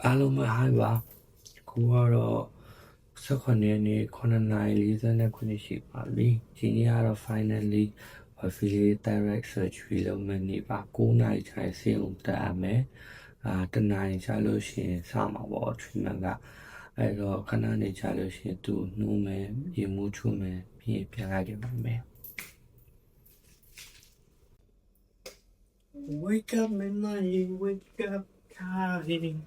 အားလုံးပဲ hi ပါခုကတော့18နေ့9:49ရှိပါပြီဒီနေ့ကတော့ finally affiliate direct surgery လုပ်မယ့်နေ့ပါ9နာရီခြားဆေးရုံတက်ရမယ်တနာရီကြာလို့ရှိရင်စမှာပေါ့ treatment ကအဲ့တော့ခဏနေကြာလို့ရှိရင်သူနှိုးမယ်ရေမှုချုံမယ်ပြီးရင်ပြန်လိုက်ကြပါမယ် Wake up, midnight, wake up, darling.